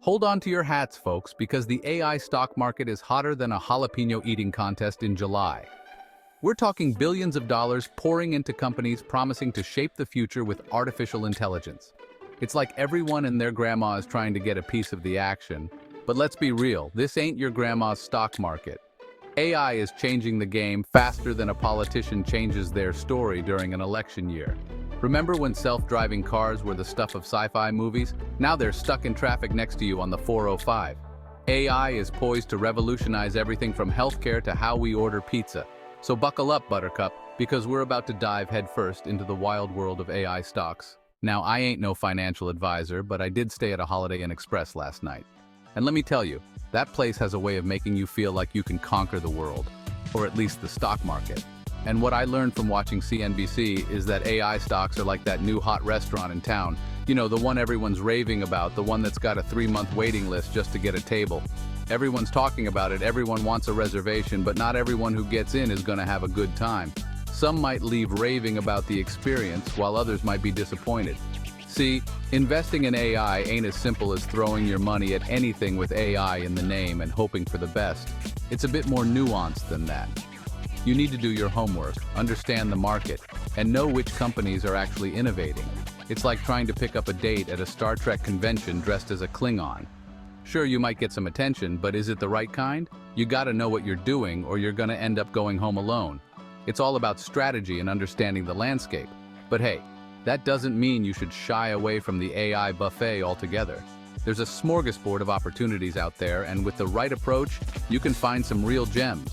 Hold on to your hats, folks, because the AI stock market is hotter than a jalapeno eating contest in July. We're talking billions of dollars pouring into companies promising to shape the future with artificial intelligence. It's like everyone and their grandma is trying to get a piece of the action. But let's be real, this ain't your grandma's stock market. AI is changing the game faster than a politician changes their story during an election year. Remember when self-driving cars were the stuff of sci-fi movies? Now they're stuck in traffic next to you on the 405. AI is poised to revolutionize everything from healthcare to how we order pizza. So buckle up, Buttercup, because we're about to dive headfirst into the wild world of AI stocks. Now, I ain't no financial advisor, but I did stay at a Holiday Inn Express last night. And let me tell you, that place has a way of making you feel like you can conquer the world, or at least the stock market. And what I learned from watching CNBC is that AI stocks are like that new hot restaurant in town. You know, the one everyone's raving about, the one that's got a 3-month waiting list just to get a table. Everyone's talking about it, everyone wants a reservation, but not everyone who gets in is gonna have a good time. Some might leave raving about the experience, while others might be disappointed. See, investing in AI ain't as simple as throwing your money at anything with AI in the name and hoping for the best. It's a bit more nuanced than that. You need to do your homework, understand the market, and know which companies are actually innovating. It's like trying to pick up a date at a Star Trek convention dressed as a Klingon. Sure, you might get some attention, but is it the right kind? You gotta know what you're doing or you're gonna end up going home alone. It's all about strategy and understanding the landscape. But hey, that doesn't mean you should shy away from the AI buffet altogether. There's a smorgasbord of opportunities out there, and with the right approach, you can find some real gems.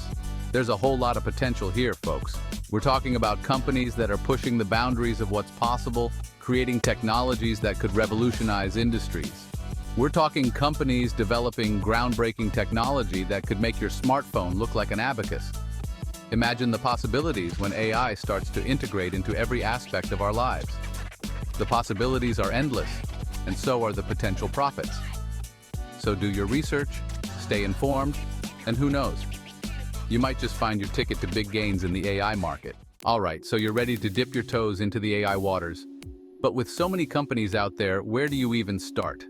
There's a whole lot of potential here, folks. We're talking about companies that are pushing the boundaries of what's possible, creating technologies that could revolutionize industries. We're talking companies developing groundbreaking technology that could make your smartphone look like an abacus. Imagine the possibilities when AI starts to integrate into every aspect of our lives. The possibilities are endless, and so are the potential profits. So do your research, stay informed, and who knows? You might just find your ticket to big gains in the AI market. All right, so you're ready to dip your toes into the AI waters. But with so many companies out there, where do you even start?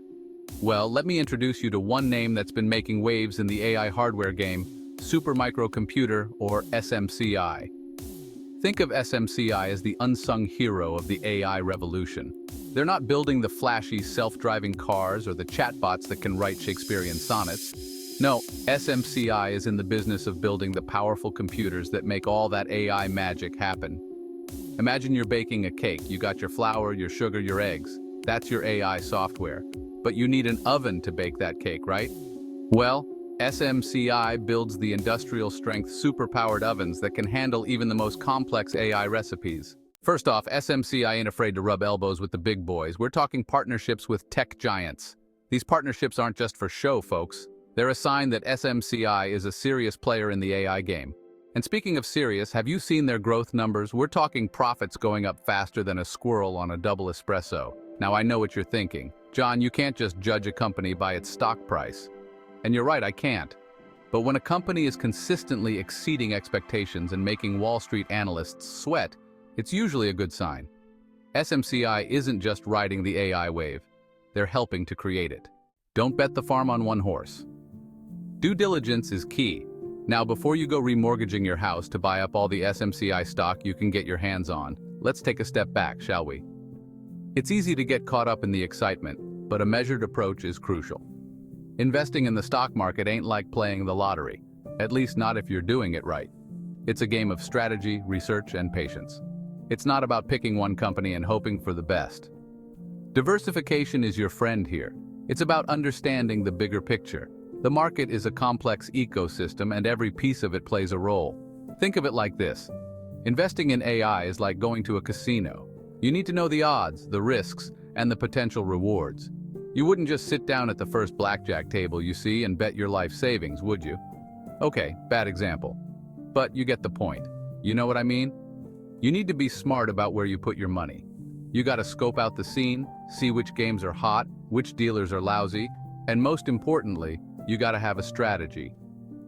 Well, let me introduce you to one name that's been making waves in the AI hardware game: Supermicrocomputer, or SMCI. Think of SMCI as the unsung hero of the AI revolution. They're not building the flashy self-driving cars or the chatbots that can write Shakespearean sonnets. No, SMCI is in the business of building the powerful computers that make all that AI magic happen. Imagine you're baking a cake. You got your flour, your sugar, your eggs. That's your AI software. But you need an oven to bake that cake, right? Well, SMCI builds the industrial-strength super-powered ovens that can handle even the most complex AI recipes. First off, SMCI ain't afraid to rub elbows with the big boys. We're talking partnerships with tech giants. These partnerships aren't just for show, folks. They're a sign that SMCI is a serious player in the AI game. And speaking of serious, have you seen their growth numbers? We're talking profits going up faster than a squirrel on a double espresso. Now, I know what you're thinking. John, you can't just judge a company by its stock price. And you're right, I can't. But when a company is consistently exceeding expectations and making Wall Street analysts sweat, it's usually a good sign. SMCI isn't just riding the AI wave. They're helping to create it. Don't bet the farm on one horse. Due diligence is key. Now, before you go remortgaging your house to buy up all the SMCI stock you can get your hands on, let's take a step back, shall we? It's easy to get caught up in the excitement, but a measured approach is crucial. Investing in the stock market ain't like playing the lottery, at least not if you're doing it right. It's a game of strategy, research, and patience. It's not about picking one company and hoping for the best. Diversification is your friend here. It's about understanding the bigger picture. The market is a complex ecosystem, and every piece of it plays a role. Think of it like this. Investing in AI is like going to a casino. You need to know the odds, the risks, and the potential rewards. You wouldn't just sit down at the first blackjack table you see and bet your life savings, would you? Okay, bad example. But you get the point. You know what I mean? You need to be smart about where you put your money. You gotta scope out the scene, see which games are hot, which dealers are lousy, and most importantly, you gotta have a strategy.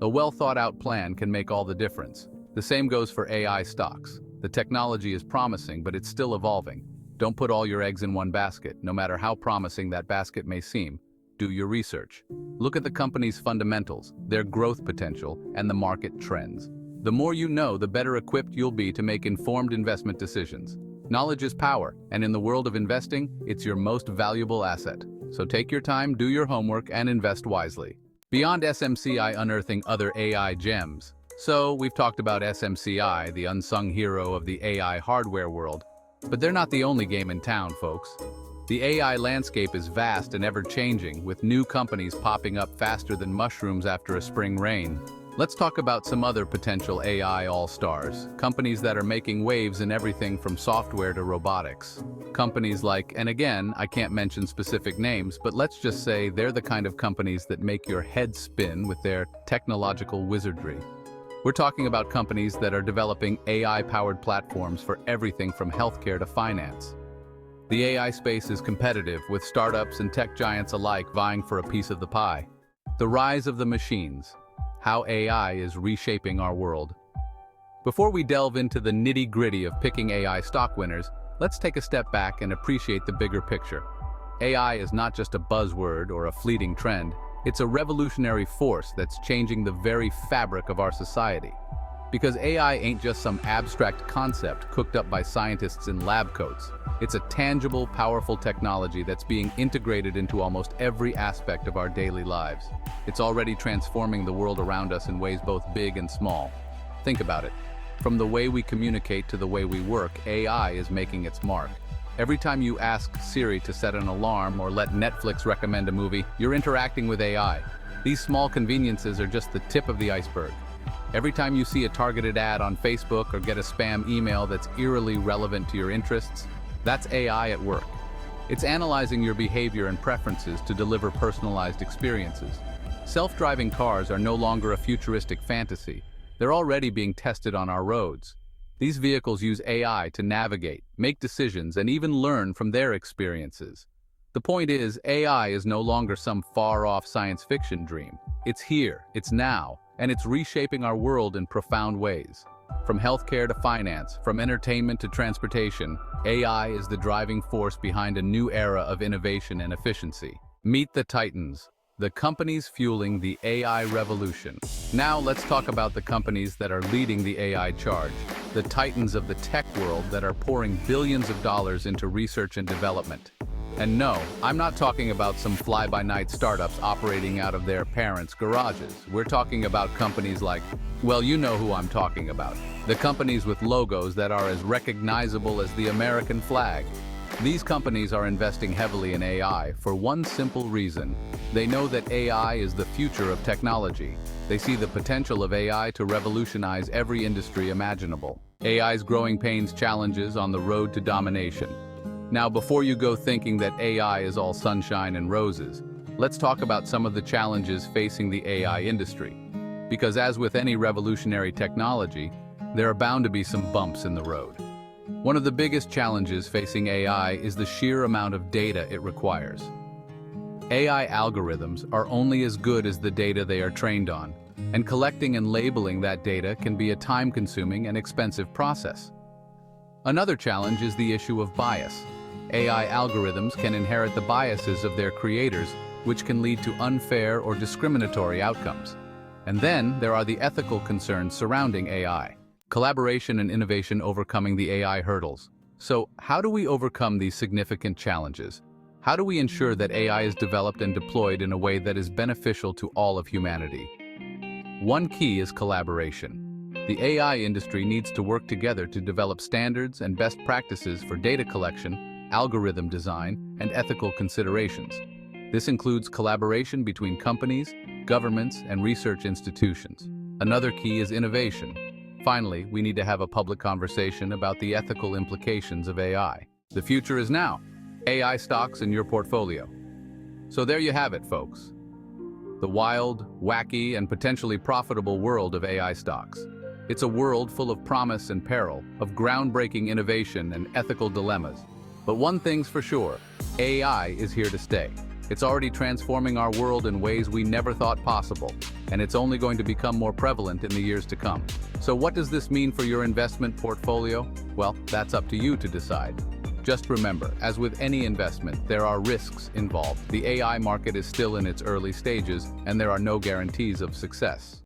A well-thought-out plan can make all the difference. The same goes for AI stocks. The technology is promising, but it's still evolving. Don't put all your eggs in one basket, no matter how promising that basket may seem. do your research. Look at the company's fundamentals, their growth potential, and the market trends. The more you know, the better equipped you'll be to make informed investment decisions. Knowledge is power, and in the world of investing, it's your most valuable asset. So take your time, do your homework, and invest wisely. Beyond SMCI unearthing other AI gems. So, we've talked about SMCI, the unsung hero of the AI hardware world. But they're not the only game in town, folks. The AI landscape is vast and ever-changing, with new companies popping up faster than mushrooms after a spring rain. Let's talk about some other potential AI all-stars, companies that are making waves in everything from software to robotics. Companies like, and again, I can't mention specific names, but let's just say they're the kind of companies that make your head spin with their technological wizardry. We're talking about companies that are developing AI-powered platforms for everything from healthcare to finance. The AI space is competitive, with startups and tech giants alike vying for a piece of the pie. The rise of the machines. How AI is reshaping our world. Before we delve into the nitty-gritty of picking AI stock winners, let's take a step back and appreciate the bigger picture. AI is not just a buzzword or a fleeting trend, it's a revolutionary force that's changing the very fabric of our society. Because AI ain't just some abstract concept cooked up by scientists in lab coats. It's a tangible, powerful technology that's being integrated into almost every aspect of our daily lives. It's already transforming the world around us in ways both big and small. Think about it. From the way we communicate to the way we work, AI is making its mark. Every time you ask Siri to set an alarm or let Netflix recommend a movie, you're interacting with AI. These small conveniences are just the tip of the iceberg. Every time you see a targeted ad on Facebook or get a spam email that's eerily relevant to your interests, that's AI at work. It's analyzing your behavior and preferences to deliver personalized experiences. Self-driving cars are no longer a futuristic fantasy. They're already being tested on our roads. These vehicles use AI to navigate, make decisions, and even learn from their experiences. The point is, AI is no longer some far-off science fiction dream. It's here, it's now, and it's reshaping our world in profound ways. From healthcare to finance, from entertainment to transportation, AI is the driving force behind a new era of innovation and efficiency. Meet the Titans, the companies fueling the AI revolution. Now let's talk about the companies that are leading the AI charge, the titans of the tech world that are pouring billions of dollars into research and development. And no, I'm not talking about some fly-by-night startups operating out of their parents' garages. We're talking about companies like, well, you know who I'm talking about. The companies with logos that are as recognizable as the American flag. These companies are investing heavily in AI for one simple reason. They know that AI is the future of technology. They see the potential of AI to revolutionize every industry imaginable. AI's growing pains challenges on the road to domination. Now, before you go thinking that AI is all sunshine and roses, let's talk about some of the challenges facing the AI industry. Because as with any revolutionary technology, there are bound to be some bumps in the road. One of the biggest challenges facing AI is the sheer amount of data it requires. AI algorithms are only as good as the data they are trained on, and collecting and labeling that data can be a time-consuming and expensive process. Another challenge is the issue of bias. AI algorithms can inherit the biases of their creators, which can lead to unfair or discriminatory outcomes. And then there are the ethical concerns surrounding AI. Collaboration and innovation overcoming the AI hurdles. So, how do we overcome these significant challenges? How do we ensure that AI is developed and deployed in a way that is beneficial to all of humanity? One key is collaboration. The AI industry needs to work together to develop standards and best practices for data collection, algorithm design, and ethical considerations. This includes collaboration between companies, governments, and research institutions. Another key is innovation. Finally, we need to have a public conversation about the ethical implications of AI. The future is now. AI stocks in your portfolio. So there you have it, folks. The wild, wacky, and potentially profitable world of AI stocks. It's a world full of promise and peril, of groundbreaking innovation and ethical dilemmas. But one thing's for sure, AI is here to stay. It's already transforming our world in ways we never thought possible, and it's only going to become more prevalent in the years to come. So what does this mean for your investment portfolio? Well, that's up to you to decide. Just remember, as with any investment, there are risks involved. The AI market is still in its early stages, and there are no guarantees of success.